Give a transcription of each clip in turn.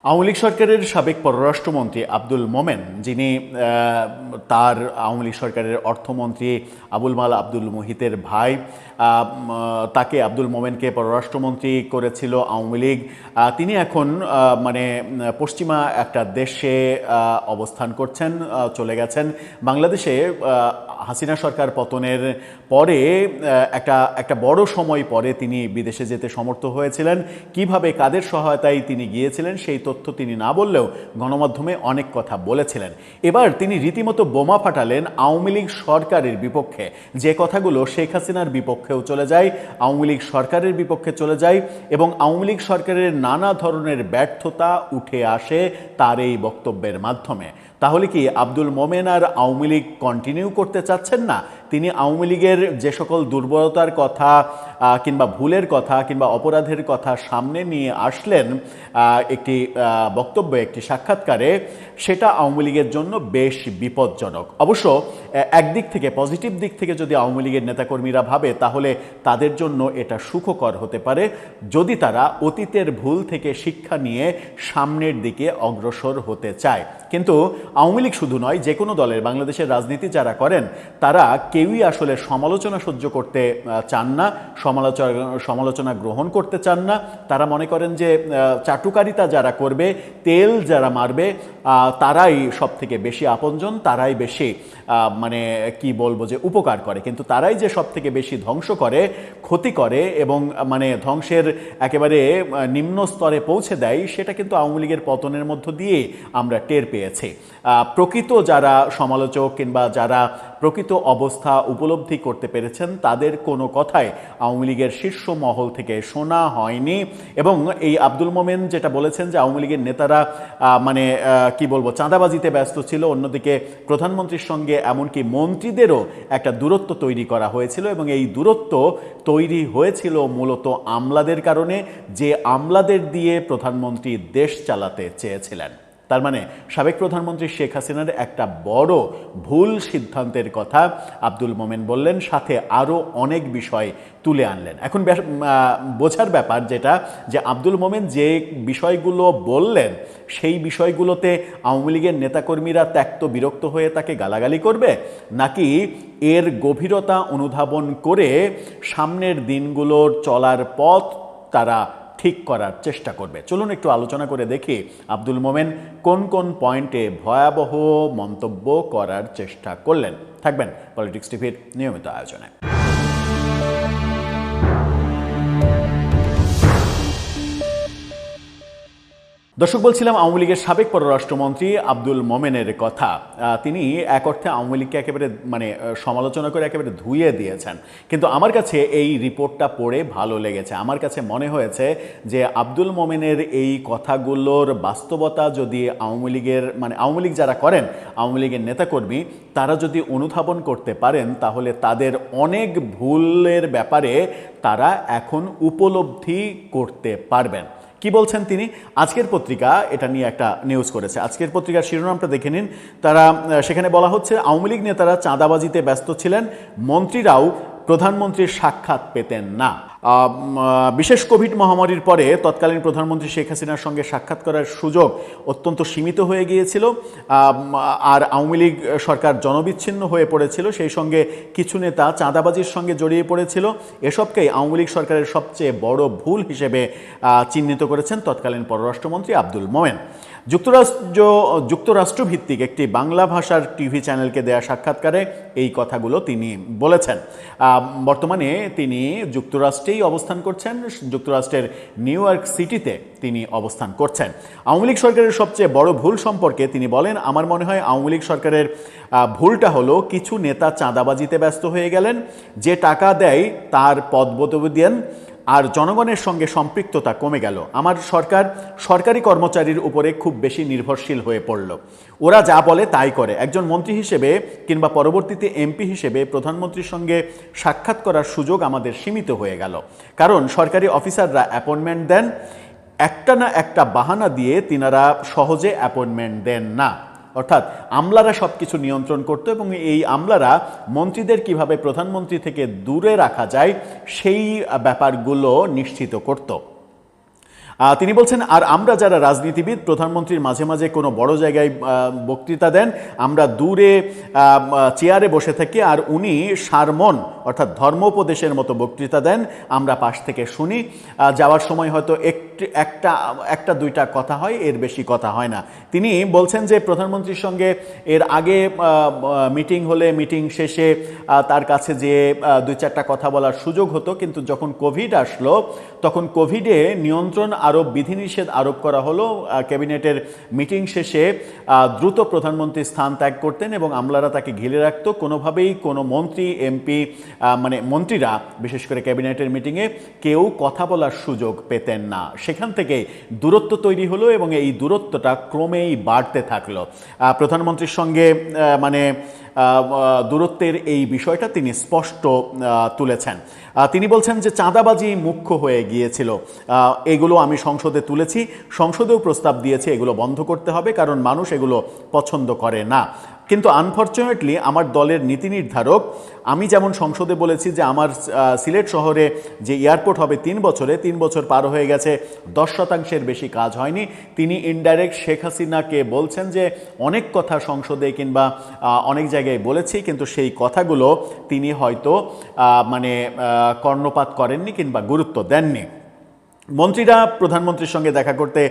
আওয়ামী লীগ সরকারের সাবেক পররাষ্ট্রমন্ত্রী আব্দুল মোমেন, যিনি তার আওয়ামী লীগ সরকারের অর্থমন্ত্রী আবুল মাল আব্দুল মুহিতের ভাই, তাকে আব্দুল মোমেনকে পররাষ্ট্রমন্ত্রী করেছিল আওয়ামী লীগ। তিনি এখন পশ্চিমা একটা দেশে অবস্থান করছেন, চলে গেছেন। বাংলাদেশে হাসিনা সরকার পতনের পরে একটা বড় সময় পরে তিনি বিদেশে যেতে সমর্থ হয়েছিলেন। কিভাবে, কাদের সহায়তায় তিনি গিয়েছিলেন সেই তথ্য তিনি না বললেও গণমাধ্যমে অনেক কথা বলেছিলেন। এবার তিনি রীতিমতো বোমা ফাটালেন আওয়ামী লীগ সরকারের বিপক্ষে। যে কথাগুলো শেখ হাসিনার বিপক্ষেও চলে যায়, আওয়ামী লীগ সরকারের বিপক্ষে চলে যায় এবং আওয়ামী লীগ সরকারের নানা ধরনের ব্যর্থতা উঠে আসে তার এই বক্তব্যের মাধ্যমে। তাহলে কি আব্দুল মোমেন আর আওয়ামী লীগ কন্টিনিউ করতে চাচ্ছেন না? তিনি আওয়ামী লীগের যে সকল দুর্বলতার কথা কিংবা ভুলের কথা কিংবা অপরাধের কথা সামনে নিয়ে আসলেন একটি বক্তব্যে, একটি সাক্ষাৎকারে, সেটা আওয়ামী লীগের জন্য বেশ বিপজ্জনক। অবশ্য একদিক থেকে, পজিটিভ দিক থেকে যদি আওয়ামী লীগের নেতাকর্মীরা ভাবে, তাহলে তাদের জন্য এটা সুখকর হতে পারে যদি তারা অতীতের ভুল থেকে শিক্ষা নিয়ে সামনের দিকে অগ্রসর হতে চায়। কিন্তু আওয়ামী লীগ শুধু নয়, যে কোনো দলের বাংলাদেশের রাজনীতি যারা করেন তারা কেউই আসলে সমালোচনা সহ্য করতে চান না, সমালোচনা গ্রহণ করতে চান না। তারা মনে করেন যে চাটুকারিতা যারা করবে, তেল যারা মারবে, তারাই সব থেকে বেশি আপনজন, তারাই বেশি উপকার করে। কিন্তু তারাই যে সব থেকে বেশি ধ্বংস করে, ক্ষতি করে এবং ধ্বংসের একেবারে নিম্ন স্তরে পৌঁছে দেয়, সেটা কিন্তু আওয়ামী লীগের পতনের মধ্য দিয়ে আমরা টের পেয়েছি। প্রকৃত যারা সমালোচক কিংবা যারা প্রকৃত অবস্থা উপলব্ধি করতে পেরেছেন, তাদের কোনো কথাই আওয়ামী লীগের শীর্ষ মহল থেকে শোনা হয়নি। এবং এই আব্দুল মোমেন যেটা বলেছেন যে আওয়ামী লীগের নেতারা চাঁদাবাজিতে ব্যস্ত ছিল, অন্যদিকে প্রধানমন্ত্রীর সঙ্গে এমনকি মন্ত্রীদেরও একটা দূরত্ব তৈরি করা হয়েছিল এবং এই দূরত্ব তৈরি হয়েছিল মূলত আমলাদের কারণে, যে আমলাদের দিয়ে প্রধানমন্ত্রী দেশ চালাতে চেয়েছিলেন। তার মানে সাবেক প্রধানমন্ত্রী শেখ হাসিনার একটা বড় ভুল সিদ্ধান্তের কথা আব্দুল মোমেন বললেন, সাথে আরও অনেক বিষয় তুলে আনলেন। এখন বোঝার ব্যাপার যেটা, যে আব্দুল মোমেন যে বিষয়গুলো বললেন সেই বিষয়গুলোতে আওয়ামী লীগের নেতাকর্মীরা ত্যক্ত বিরক্ত হয়ে তাকে গালাগালি করবে, নাকি এর গভীরতা অনুধাবন করে সামনের দিনগুলোর চলার পথ তারা ঠিক করার চেষ্টা করবে। চলুন একটু আলোচনা করে দেখি আব্দুল মোমেন কোন কোন পয়েন্টে ভয়াবহ মন্তব্য করার চেষ্টা করলেন। থাকবেন পলিটিক্স টিভির নিয়মিত আয়োজনে। দর্শক, বলছিলাম আওয়ামী লীগের সাবেক পররাষ্ট্রমন্ত্রী আব্দুল মোমেনের কথা। তিনি এক অর্থে আওয়ামী লীগকে একেবারে সমালোচনা করে একেবারে ধুয়ে দিয়েছেন। কিন্তু আমার কাছে এই রিপোর্টটা পড়ে ভালো লেগেছে। আমার কাছে মনে হয়েছে যে আব্দুল মোমেনের এই কথাগুলোর বাস্তবতা যদি আওয়ামী লীগ যারা করেন, আওয়ামী লীগের নেতাকর্মী, তারা যদি অনুধাবন করতে পারেন, তাহলে তাদের অনেক ভুলের ব্যাপারে তারা এখন উপলব্ধি করতে পারবেন। কি বলছেন তিনি? আজকের পত্রিকা এটা নিয়ে একটা নিউজ করেছে। আজকের পত্রিকার শিরোনামটা দেখে নিন। সেখানে বলা হচ্ছে, আওয়ামী লীগ নেতারা চাঁদাবাজিতে ব্যস্ত ছিলেন, মন্ত্রীরাও প্রধানমন্ত্রীর সাক্ষাৎ পেতেন না। বিশেষ কোভিড মহামারীর পরে তৎকালীন প্রধানমন্ত্রী শেখ হাসিনার সঙ্গে সাক্ষাৎ করার সুযোগ অত্যন্ত সীমিত হয়ে গিয়েছিল, আর আওয়ামী লীগ সরকার জনবিচ্ছিন্ন হয়ে পড়েছিল। সেই সঙ্গে কিছু নেতা চাঁদাবাজির সঙ্গে জড়িয়ে পড়েছিল। এসবকেই আওয়ামী লীগ সরকারের সবচেয়ে বড় ভুল হিসেবে চিহ্নিত করেছেন তৎকালীন পররাষ্ট্রমন্ত্রী আব্দুল মোমেন। যুক্তরাষ্ট্রভিত্তিক একটি বাংলা ভাষার টিভি চ্যানেলকে দেয়া সাক্ষাৎকারে এই কথাগুলো তিনি বলেছেন। বর্তমানে তিনি যুক্তরাষ্ট্রেই অবস্থান করছেন, যুক্তরাষ্ট্রের নিউ ইয়র্ক সিটিতে তিনি অবস্থান করছেন। আওয়ামী লীগ সরকারের সবচেয়ে বড় ভুল সম্পর্কে তিনি বলেন, আমার মনে হয় আওয়ামী লীগ সরকারের ভুলটা হলো কিছু নেতা চাঁদাবাজিতে ব্যস্ত হয়ে গেলেন, যে টাকা দেয় তার পদবদলি দেন আর জনগণের সঙ্গে সম্পৃক্ততা কমে গেল। আমার সরকার সরকারি কর্মচারীর উপরে খুব বেশি নির্ভরশীল হয়ে পড়ল, ওরা যা বলে তাই করে। একজন মন্ত্রী হিসেবে কিংবা পরবর্তীতে এমপি হিসেবে প্রধানমন্ত্রীর সঙ্গে সাক্ষাৎ করার সুযোগ আমাদের সীমিত হয়ে গেল, কারণ সরকারি অফিসাররা অ্যাপয়েন্টমেন্ট দেন, একটা না একটা বাহানা দিয়ে তিনারা সহজে অ্যাপয়েন্টমেন্ট দেন না। অর্থাৎ আমলারা সব কিছু নিয়ন্ত্রণ করত এবং এই আমলারা মন্ত্রীদের কিভাবে প্রধানমন্ত্রী থেকে দূরে রাখা যায় সেই ব্যাপারগুলো নিশ্চিত করত। তিনি বলছেন, আর আমরা যারা রাজনীতিবিদ প্রধানমন্ত্রীর মাঝে মাঝে কোনো বড় জায়গায় বক্তৃতা দেন, আমরা দূরে চেয়ারে বসে থাকি, আর উনি সারমন অর্থাৎ ধর্মোপদেশের মতো বক্তৃতা দেন, আমরা পাশ থেকে শুনি। যাওয়ার সময় হয়তো একটা দুইটা কথা হয়, এর বেশি কথা হয় না। তিনি বলছেন যে প্রধানমন্ত্রীর সঙ্গে এর আগে মিটিং হলে মিটিং শেষে তার কাছে যে দুই চারটা কথা বলার সুযোগ হতো, কিন্তু যখন কোভিড আসলো তখন কোভিডে নিয়ন্ত্রণ আরোপ বিধিনিষেধ আরোপ করা হলো। ক্যাবিনেটের মিটিং শেষে দ্রুত প্রধানমন্ত্রী স্থান ত্যাগ করতেন এবং আমলারা তাকে ঘিরে রাখতো। কোনোভাবেই কোনো মন্ত্রী এমপি মানে মন্ত্রীরা বিশেষ করে ক্যাবিনেটের মিটিংয়ে কেউ কথা বলার সুযোগ পেতেন না। সেখান থেকে দূরত্ব তৈরি হলো এবং এই দূরত্বটা ক্রমেই বাড়তে থাকলো। প্রধানমন্ত্রীর সঙ্গে মানে দূরত্বের এই বিষয়টা তিনি স্পষ্ট তুলেছেন। তিনি বলছেন যে চাঁদাবাজি মুখ্য হয়ে গিয়েছিল, এগুলো আমি সংসদে তুলেছি, সংসদেও প্রস্তাব দিয়েছি এগুলো বন্ধ করতে হবে, কারণ মানুষ এগুলো পছন্দ করে না। কিন্তু আনফর্চুনেটলি আমার দলের নীতি নির্ধারক, আমি যেমন সংসদে বলেছি যে আমার সিলেট শহরে যে এয়ারপোর্ট হবে 3 বছরে, 3 বছর পার হয়ে গেছে, 10% বেশি কাজ হয়নি। তিনি ইনডাইরেক্ট শেখ হাসিনাকে বলছেন যে অনেক কথা সংসদে কিংবা অনেক জায়গায় বলেছি, কিন্তু সেই কথাগুলো তিনি হয়তো মানে কর্ণপাত করেননি কিংবা গুরুত্ব দেননি। মন্ত্রীরা প্রধানমন্ত্রীর সঙ্গে দেখা করতে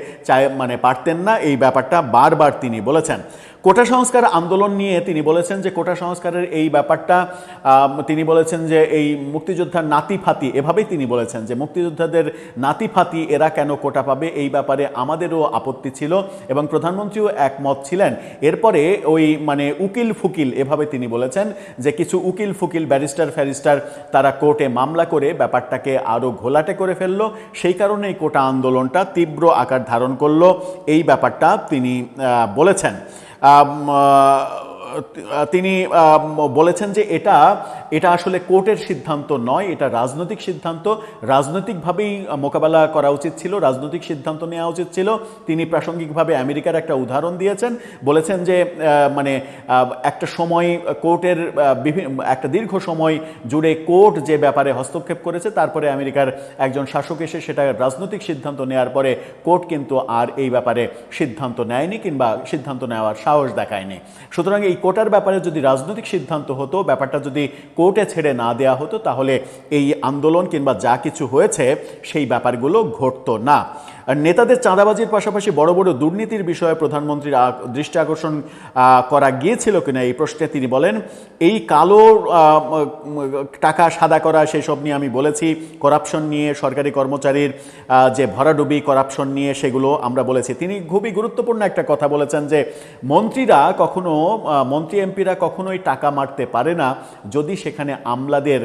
পারতেন না, এই ব্যাপারটা বারবার তিনি বলেছেন। কোটা সংস্কার আন্দোলন নিয়ে তিনি বলেছেন যে কোটা সংস্কারের এই ব্যাপারটা তিনি বলেছেন যে এই মুক্তিযোদ্ধার নাতিফাতি, এভাবেই তিনি বলেছেন যে মুক্তিযোদ্ধাদের নাতিফাতি এরা কেন কোটা পাবে, এই ব্যাপারে আমাদেরও আপত্তি ছিল এবং প্রধানমন্ত্রীও একমত ছিলেন। এরপরে ওই উকিল ফুকিল, এভাবে তিনি বলেছেন যে কিছু উকিল ফুকিল ব্যারিস্টার ফ্যারিস্টার তারা কোর্টে মামলা করে ব্যাপারটাকে আরও ঘোলাটে করে ফেললো, সেই কারণে এই কোটা আন্দোলনটা তীব্র আকার ধারণ করলো, এই ব্যাপারটা তিনি বলেছেন। তিনি বলেছেন যে এটা আসলে কোর্টের সিদ্ধান্ত নয়, এটা রাজনৈতিক সিদ্ধান্ত, রাজনৈতিকভাবেই মোকাবেলা করা উচিত ছিল, রাজনৈতিক সিদ্ধান্ত নেওয়া উচিত ছিল। তিনি প্রাসঙ্গিকভাবে আমেরিকার একটা উদাহরণ দিয়েছেন, বলেছেন যে একটা সময় কোর্টের একটা দীর্ঘ সময় জুড়ে কোর্ট যে ব্যাপারে হস্তক্ষেপ করেছে, তারপরে আমেরিকার একজন শাসক এসে সেটা রাজনৈতিক সিদ্ধান্ত নেওয়ার পরে কোর্ট কিন্তু আর এই ব্যাপারে সিদ্ধান্ত নেয়নি কিংবা সিদ্ধান্ত নেওয়ার সাহস দেখায়নি। সুতরাং এই কোটার ব্যাপারে যদি রাজনৈতিক সিদ্ধান্ত হতো, ব্যাপারটা যদি কোর্টে ছেড়ে না দেওয়া হতো, তাহলে এই আন্দোলন কিংবা যা কিছু হয়েছে সেই ব্যাপারগুলো ঘটতো না। নেতাদের চাঁদাবাজির পাশাপাশি বড় বড় দুর্নীতির বিষয়ে প্রধানমন্ত্রীর দৃষ্টি আকর্ষণ করা গিয়েছিল কিনা এই প্রশ্নে তিনি বলেন, এই কালো টাকা সাদা করা সেসব নিয়ে আমি বলেছি, করাপশন নিয়ে, সরকারি কর্মচারীর যে ভরাডুবি করাপশন নিয়ে সেগুলো আমরা বলেছি। তিনি খুবই গুরুত্বপূর্ণ একটা কথা বলেছেন যে মন্ত্রী এমপিরা কখনোই টাকা মারতে পারে না যদি সেখানে আমলাদের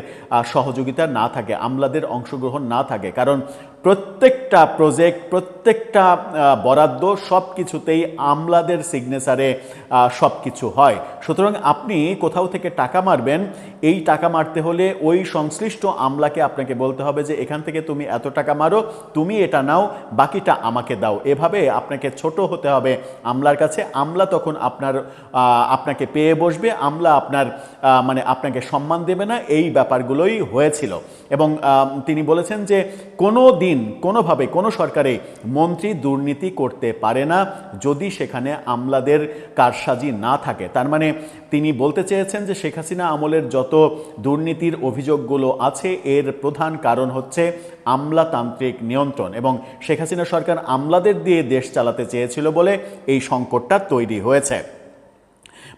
সহযোগিতা না থাকে, আমলাদের অংশগ্রহণ না থাকে, কারণ প্রত্যেকটা প্রজেক্ট, প্রত্যেকটা বরাদ্দ সব কিছুতেই আমলাদের সিগনেচারে সব কিছু হয়। সুতরাং আপনি কোথাও থেকে টাকা মারবেন, এই টাকা মারতে হলে ওই সংশ্লিষ্ট আমলাকে আপনাকে বলতে হবে যে এখান থেকে তুমি এত টাকা মারো, তুমি এটা নাও, বাকিটা আমাকে দাও। এভাবে আপনাকে ছোট হতে হবে আমলার কাছে। আমলা তখন আপনাকে পেয়ে বসবে, আমলা আপনাকে সম্মান দেবে না। এই ব্যাপারগুলোই হয়েছিল এবং তিনি বলেছেন যে কোনো দিন কোনোভাবে কোনো সরকারে মন্ত্রী দুর্নীতি করতে পারে না যদি সেখানে আমলাদের কারসাজি না থাকে। তার মানে তিনি বলতে চেয়েছেন যে শেখ হাসিনা আমলের যত দুর্নীতির অভিযোগগুলো আছে এর প্রধান কারণ হচ্ছে আমলাতান্ত্রিক নিয়ন্ত্রণ, এবং শেখ হাসিনা সরকার আমলাদের দিয়ে দেশ চালাতে চেয়েছিল বলে এই সংকটটা তৈরি হয়েছে।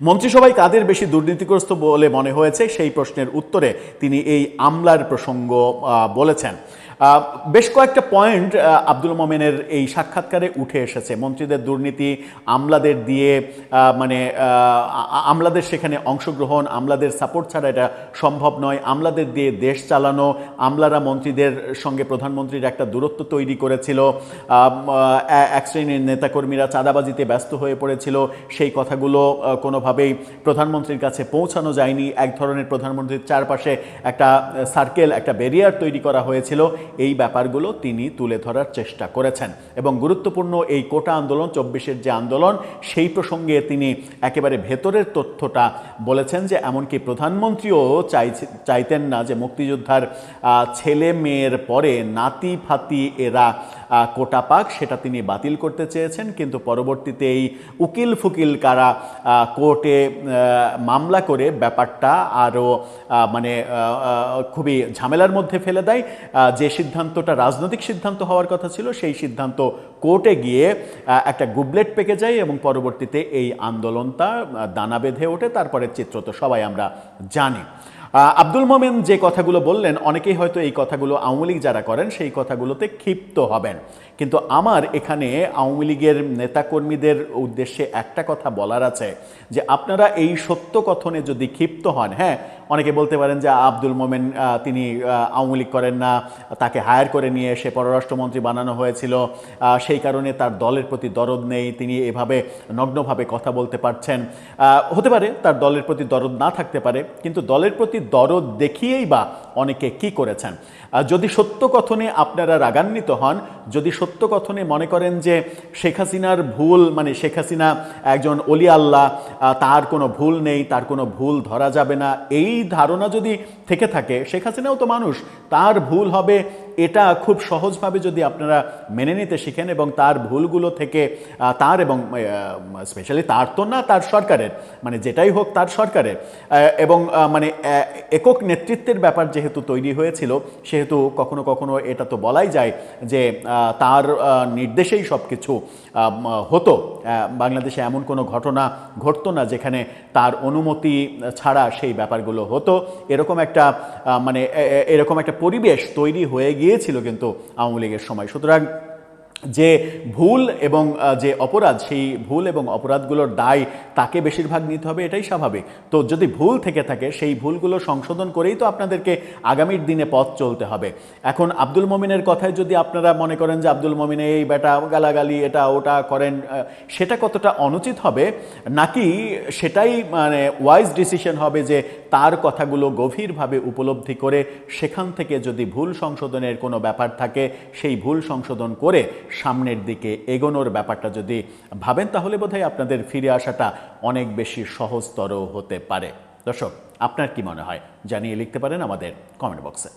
মন্ত্রিসভায় কাদের বেশি দুর্নীতিগ্রস্ত বলে মনে হয়েছে সেই প্রশ্নের উত্তরে তিনি এই আমলার প্রসঙ্গ বলেছেন। বেশ কয়েকটা পয়েন্ট আব্দুল মোমেনের এই সাক্ষাৎকারে উঠে এসেছে। মন্ত্রীদের দুর্নীতি, আমলাদের দিয়ে আমলাদের সেখানে অংশগ্রহণ, আমলাদের সাপোর্ট ছাড়া এটা সম্ভব নয়, আমলাদের দিয়ে দেশ চালানো, আমলারা মন্ত্রীদের সঙ্গে প্রধানমন্ত্রীর একটা দূরত্ব তৈরি করেছিল, এক শ্রেণীর নেতাকর্মীরা চাঁদাবাজিতে ব্যস্ত হয়ে পড়েছিল, সেই কথাগুলো কোনোভাবেই প্রধানমন্ত্রীর কাছে পৌঁছানো যায়নি, এক ধরনের প্রধানমন্ত্রীর চারপাশে একটা সার্কেল, একটা ব্যারিয়ার তৈরি করা হয়েছিল। এই ব্যাপারগুলো তিনি তুলে ধরার চেষ্টা করেছেন এবং গুরুত্বপূর্ণ এই কোটা আন্দোলন, 24-এর যে আন্দোলন, সেই প্রসঙ্গে তিনি একেবারে ভেতরের তথ্যটা বলেছেন যে এমনকি প্রধানমন্ত্রীও চাইতেন না যে মুক্তিযোদ্ধার ছেলে মেয়ের পরে নাতি ফাতি এরা কোটা পাক সেটা তিনি বাতিল করতে চেয়েছেন, কিন্তু পরবর্তীতে এই উকিল ফুকিল কারা কোর্টে মামলা করে ব্যাপারটা আরও মানে খুবই ঝামেলার মধ্যে ফেলে দেয়। যে সিদ্ধান্তটা রাজনৈতিক সিদ্ধান্ত হওয়ার কথা ছিল সেই সিদ্ধান্ত কোর্টে গিয়ে একটা গুবলেট পেকে যায় এবং পরবর্তীতে এই আন্দোলনটা দানা বেঁধে ওঠে। তারপরে চিত্র তো সবাই আমরা জানি। আব্দুল মোমেন যে কথাগুলো বললেন, অনেকেই হয়তো এই কথাগুলো আওয়ামী লীগ যারা করেন সেই কথাগুলোতে ক্ষিপ্ত হবেন, কিন্তু আমার এখানে আওয়ামী লীগের নেতাকর্মীদের উদ্দেশ্যে একটা কথা বলার আছে যে আপনারা এই সত্য কথনে যদি ক্ষিপ্ত হন, হ্যাঁ অনেকে বলতে পারেন যে আব্দুল মোমেন তিনি আওয়ামী লীগ করেন না, তাকে হায়ার করে নিয়ে এসে পররাষ্ট্রমন্ত্রী বানানো হয়েছিল, সেই কারণে তার দলের প্রতি দরদ নেই, তিনি এভাবে নগ্নভাবে কথা বলতে পারছেন। হতে পারে তার দলের প্রতি দরদ না থাকতে পারে, কিন্তু দলের প্রতি দরদ দেখিয়েই বা অনেকে কি করেছেন। যদি সত্য কথনে আপনারা রাগান্বিত হন, যদি সত্য কথনে মনে করেন যে শেখ হাসিনার ভুল, মানে শেখ হাসিনা একজন অলি আল্লাহ, তার কোনো ভুল নেই, তার কোনো ভুল ধরা যাবে না, এই ধারণা যদি থেকে থাকে, শেখ হাসিনাও তো মানুষ, তার ভুল হবে, এটা খুব সহজভাবে যদি আপনারা মেনে নিতে শিখেন এবং তার ভুলগুলো থেকে তার এবং স্পেশালি তার তো না, তার সরকারের, মানে যেটাই হোক তার সরকারের এবং মানে একক নেতৃত্বের ব্যাপার যেহেতু তৈরি হয়েছিল, সেহেতু কখনো কখনো এটা তো বলাই যায় যে তার নির্দেশেই সব কিছু হতো। বাংলাদেশে এমন কোনো ঘটনা ঘটতো না যেখানে তার অনুমতি ছাড়া সেই ব্যাপারগুলো হতো। এরকম একটা পরিবেশ তৈরি হয়ে গিয়েছিল কিন্তু আওয়ামী লীগের সময়। সুতরাং যে ভুল এবং যে অপরাধ, সেই ভুল এবং অপরাধগুলোর দায় তাকে বেশিরভাগ নিতে হবে, এটাই স্বাভাবিক। তো যদি ভুল থেকে থাকে সেই ভুলগুলো সংশোধন করেই তো আপনাদেরকে আগামীর দিনে পথ চলতে হবে। এখন আব্দুল মোমিনের কথায় যদি আপনারা মনে করেন যে আব্দুল মোমিন এই বেটা গালাগালি এটা ওটা করেন, সেটা কতটা অনুচিত হবে, নাকি সেটাই মানে ওয়াইজ ডিসিশন হবে যে তার কথাগুলো গভীরভাবে উপলব্ধি করে সেখান থেকে যদি ভুল সংশোধনের কোনো ব্যাপার থাকে সেই ভুল সংশোধন করে সামনের দিকে এগোনোর ব্যাপারটা যদি ভাবেন, তাহলে বোধহয় আপনাদের ফিরে আসাটা অনেক বেশি সহজতর হতে পারে। দর্শক, আপনার কি মনে হয় জানিয়ে লিখতে পারেন আমাদের কমেন্ট বক্সে।